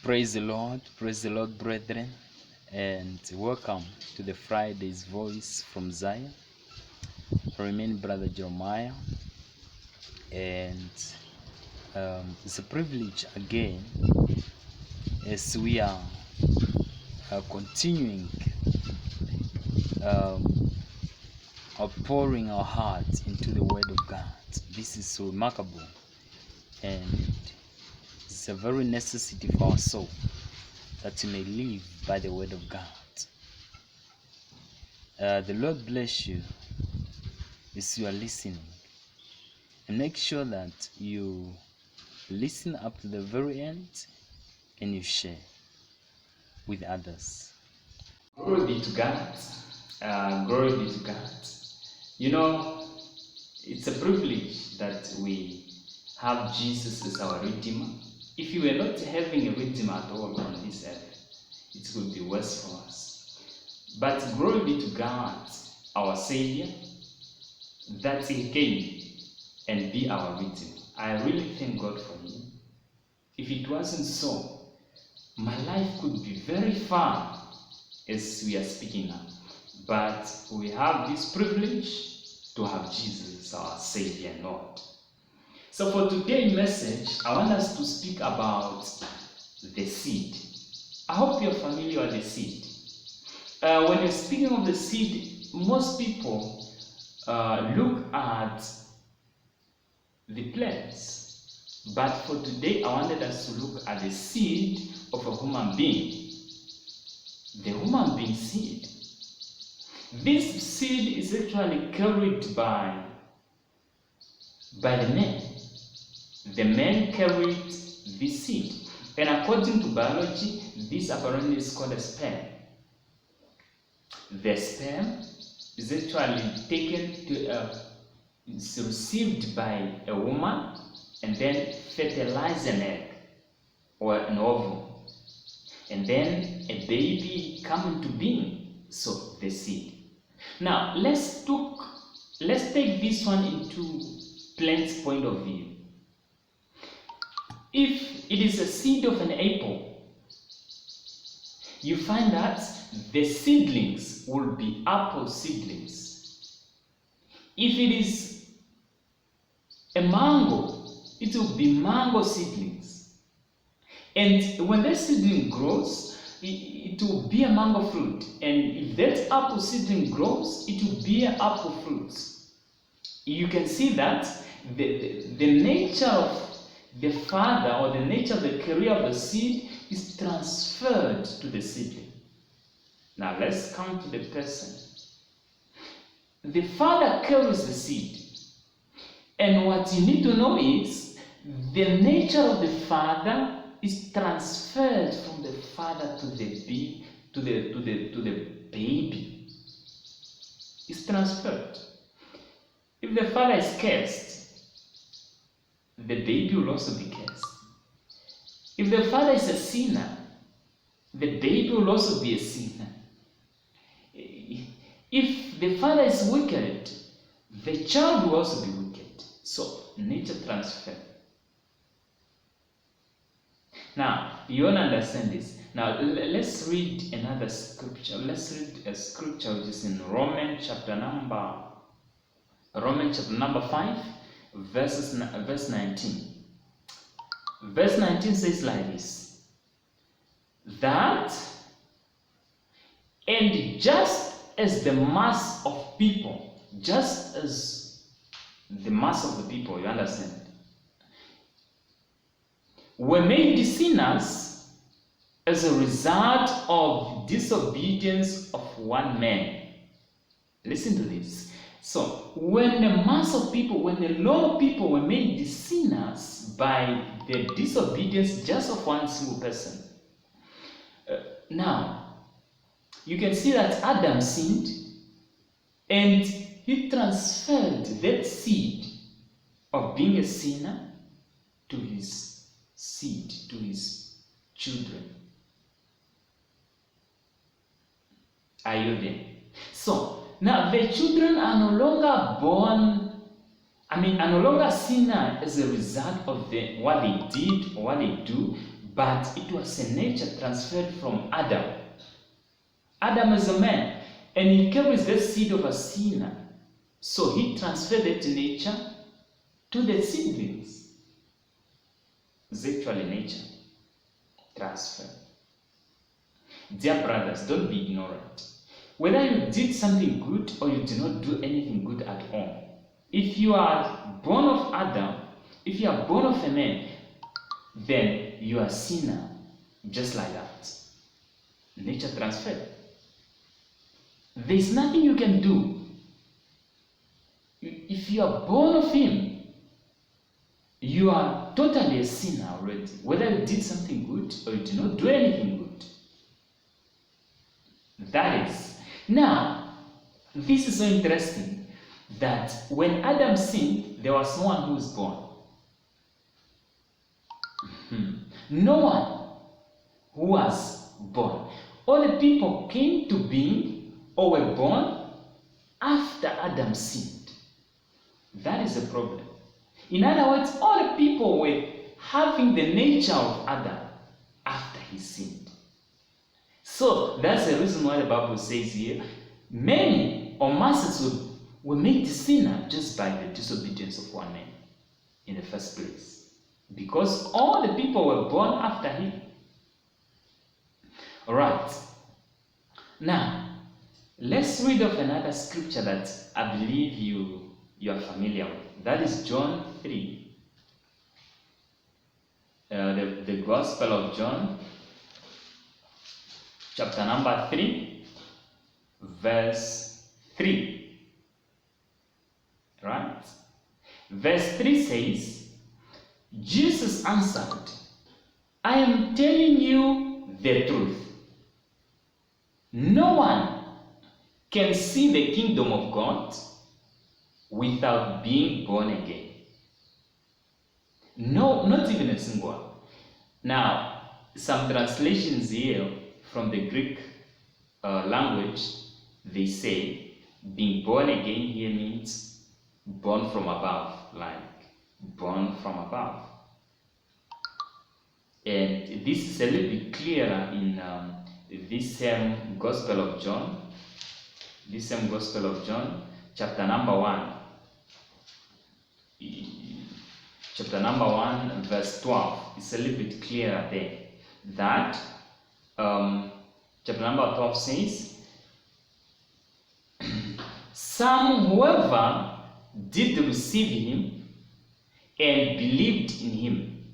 Praise the Lord, brethren, and welcome to the Friday's Voice from Zion. I remain Brother Jeremiah, and it's a privilege again as we are continuing pouring our hearts into the Word of God. This is so remarkable, and it's a very necessity for our soul that you may live by the Word of God. The Lord bless you as you are listening, and make sure that you listen up to the very end and you share with others. Glory be to God. Glory be to God. You know, it's a privilege that we have Jesus as our Redeemer. If you were not having a Redeemer at all on this earth, it would be worse for us. But glory be to God, our Savior, that He came and be our Redeemer. I really thank God for Him. If it wasn't so, my life could be very far as we are speaking now. But we have this privilege to have Jesus as our Savior and Lord. So for today's message, I want us to speak about the seed. I hope you're familiar with the seed. When you're speaking of the seed, most people look at the plants. But for today, I wanted us to look at the seed of a human being. The human being seed. This seed is actually carried by the man. The man carried this seed. And according to biology, this apparently is called a sperm. The sperm is actually taken to it's received by a woman and then fertilize an egg or an ovum. And then a baby come into being, so the seed. Now let's take this one into plant's point of view. If it is a seed of an apple, you find that the seedlings will be apple seedlings. If it is a mango, it will be mango seedlings. And when that seedling grows, it will be a mango fruit. And if that apple seedling grows, it will be an apple fruit. You can see that the nature of the father or the nature of the career of the seed is transferred to the seedling. Now let's come to the person. The father carries the seed. And what you need to know is the nature of the father is transferred from the father to the baby. It's transferred. If the father is cursed, the baby will also be cursed. If the father is a sinner, the baby will also be a sinner. If the father is wicked, the child will also be wicked. So, nature transfer. Now, you want to understand this. Now, let's read another scripture. Let's read a scripture which is in Romans chapter number 5, verse 19. Verse 19 says like this: that, and just as the mass of people, you understand, were made sinners as a result of disobedience of one man. Listen to this. So, when the mass of people, when the law of people were made sinners by the disobedience just of one single person, now, you can see that Adam sinned and he transferred that seed of being a sinner to his seed, to his children. Are you there? So, now the children are no longer are no longer sinners as a result of what they did or what they do, but it was a nature transferred from Adam. Adam is a man, and he carries the seed of a sinner. So he transferred that nature to the siblings. It's actually nature transfer. Dear brothers, don't be ignorant. Whether you did something good or you did not do anything good at all, if you are born of Adam, if you are born of a man, then you are a sinner, just like that. Nature transfer. There is nothing you can do. If you are born of him, you are totally a sinner already. Whether you did something good or you did not do anything good. That is. Now, this is so interesting that when Adam sinned, there was no one who was born. No one who was born. All the people came to being or were born after Adam sinned. That is the problem. In other words, all the people were having the nature of Adam after he sinned. So that's the reason why the Bible says here, many or masses were made sinner just by the disobedience of one man in the first place. Because all the people were born after him. Alright. Now, let's read of another scripture that I believe you are familiar with. That is John 3. The Gospel of John, chapter number 3, verse 3. Right? Verse 3 says, Jesus answered, I am telling you the truth. No one can see the kingdom of God without being born again. No, not even a single one. Now, some translations here from the Greek language, they say being born again here means born from above, like born from above. And this is a little bit clearer in this same Gospel of John. This same Gospel of John, chapter number 1. Chapter number 1, verse 12. It's a little bit clearer there. That chapter number 12 says, whoever did receive him and believed in him,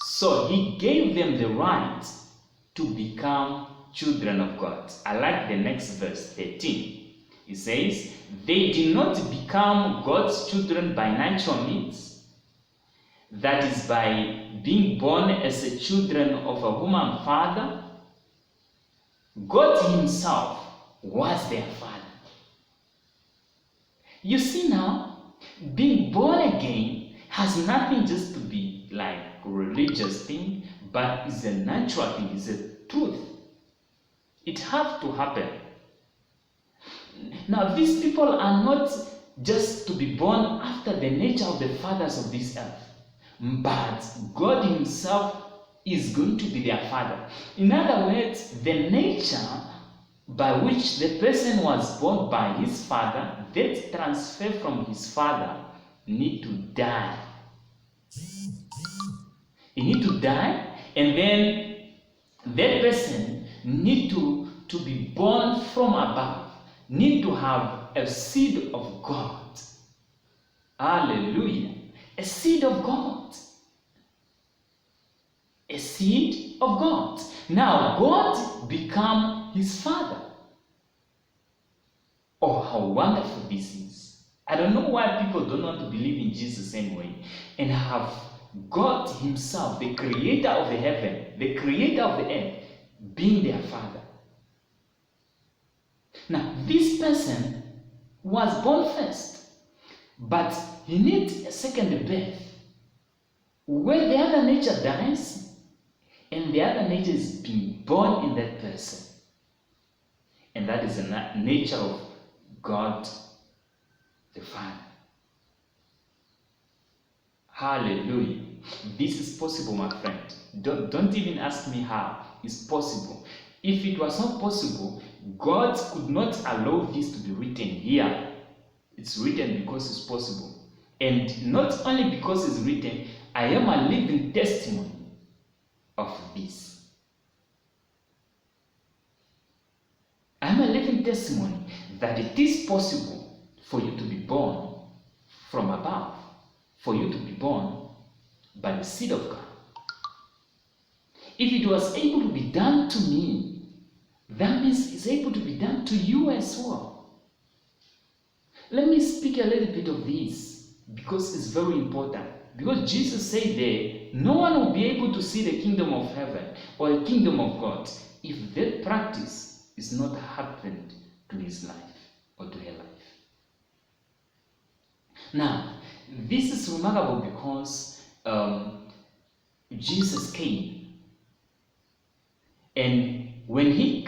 so he gave them the right to become children of God. I like the next verse, 13. It says, they did not become God's children by natural means, that is by being born as the children of a human father. God himself was their father. You see now, being born again has nothing just to be like a religious thing, but it's a natural thing, it's a truth. It has to happen. Now, these people are not just to be born after the nature of the fathers of this earth, but God himself is going to be their father. In other words, the nature by which the person was born by his father, that transfer from his father, need to die. He need to die, and then that person need to be born from above, need to have a seed of God. Hallelujah. A seed of God. A seed of God. Now, God become his father. Oh, how wonderful this is. I don't know why people don't want to believe in Jesus anyway, and have God himself, the creator of the heaven, the creator of the earth, being their father. Now, this person was born first, but he needs a second birth, where the other nature dies, and the other nature is being born in that person. And that is the nature of God the Father. Hallelujah. This is possible, my friend. Don't even ask me how. It's possible. If it was not possible, God could not allow this to be written here. It's written because it's possible. And not only because it's written, I am a living testimony of this. I am a living testimony that it is possible for you to be born from above, for you to be born by the seed of God. If it was able to be done to me, that means it's able to be done to you as well. Let me speak a little bit of this because it's very important. Because Jesus said there, no one will be able to see the kingdom of heaven or the kingdom of God if that practice is not happened to his life or to her life. Now, this is remarkable because Jesus came, and when he have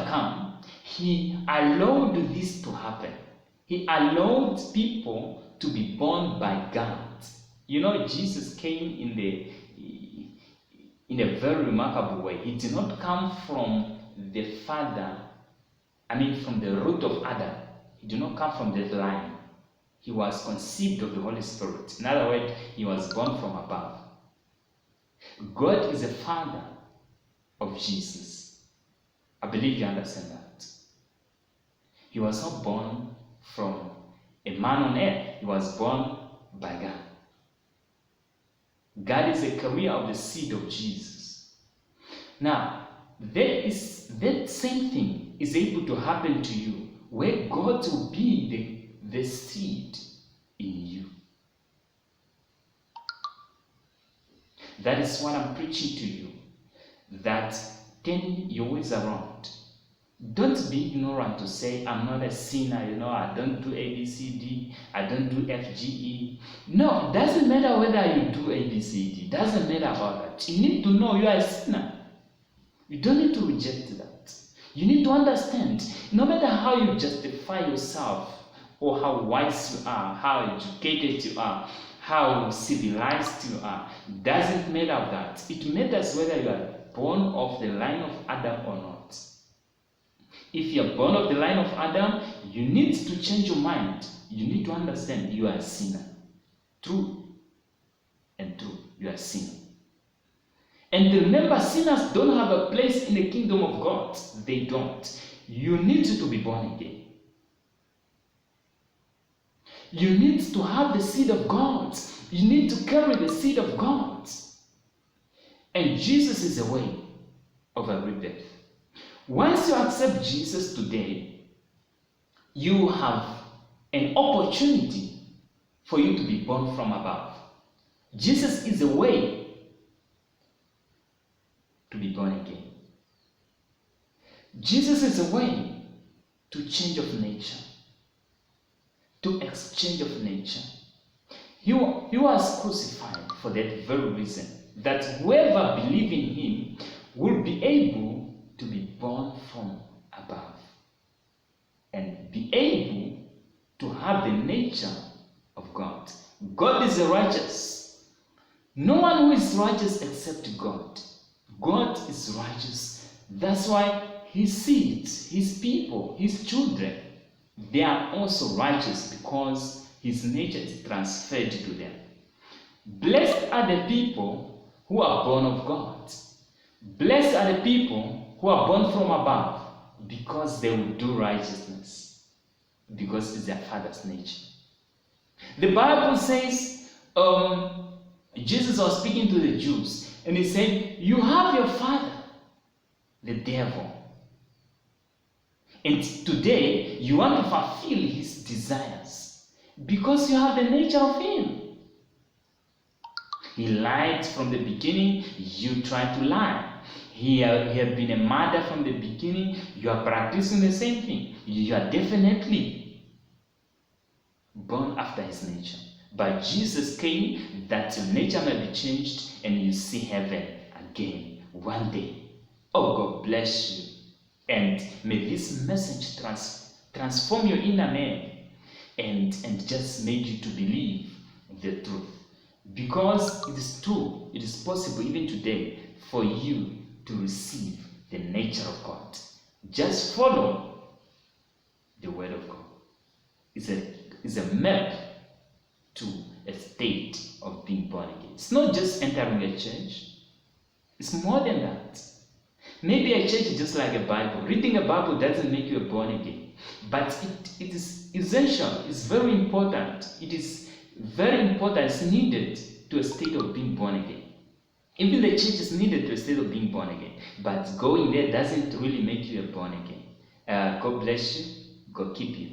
come, he allowed this to happen. He allowed people to be born by God. You know, Jesus came in a very remarkable way. He did not come from the father, from the root of Adam. He did not come from that line. He was conceived of the Holy Spirit. In other words, he was born from above. God is the father of Jesus. I believe you understand that. He was not born from a man on earth. He was born by God. God is the carrier of the seed of Jesus. Now, that same thing is able to happen to you, where God will be the seed in you. That is what I'm preaching to you, that turn your ways around. Don't be ignorant to say, I'm not a sinner, I don't do A, B, C, D, I don't do F, G, E. No, it doesn't matter whether you do A, B, C, D. It doesn't matter about that. You need to know you are a sinner. You don't need to reject that. You need to understand, no matter how you justify yourself, or how wise you are, how educated you are, how civilized you are, it doesn't matter that. It matters whether you are born of the line of Adam or not. If you are born of the line of Adam, you need to change your mind. You need to understand you are a sinner. True and true, you are a sinner. And remember, sinners don't have a place in the kingdom of God. They don't. You need to be born again. You need to have the seed of God. You need to carry the seed of God. And Jesus is the way of a rebirth. Once you accept Jesus today, you have an opportunity for you to be born from above. Jesus is the way to be born again. Jesus is the way to change of nature, to exchange of nature. He was crucified for that very reason, that whoever believes in him will be able to be born from above and be able to have the nature of God. God is the righteous. No one who is righteous except God. God is righteous. That's why his seeds, his people, his children, they are also righteous because his nature is transferred to them. Blessed are the people who are born of God. Blessed are the people who are born from above, because they will do righteousness, because it's their father's nature. The Bible says, Jesus was speaking to the Jews, and he said, you have your father, the devil. And today, you want to fulfill his desires, because you have the nature of him. He lied from the beginning, you tried to lie. He had been a murderer from the beginning, you are practicing the same thing. You are definitely born after his nature. But Jesus came that your nature may be changed and you see heaven again one day. Oh, God bless you. And may this message transform your inner man and just make you to believe the truth. Because it is true, it is possible even today for you to receive the nature of God. Just follow the word of God. It's a map to a state of being born again. It's not just entering a church. It's more than that. Maybe a church is just like a Bible. Reading a Bible doesn't make you a born again. But it is essential. It's very important. It is very important. It's needed to a state of being born again. Even the church is needed to a state of being born again. But going there doesn't really make you a born again. God bless you. God keep you.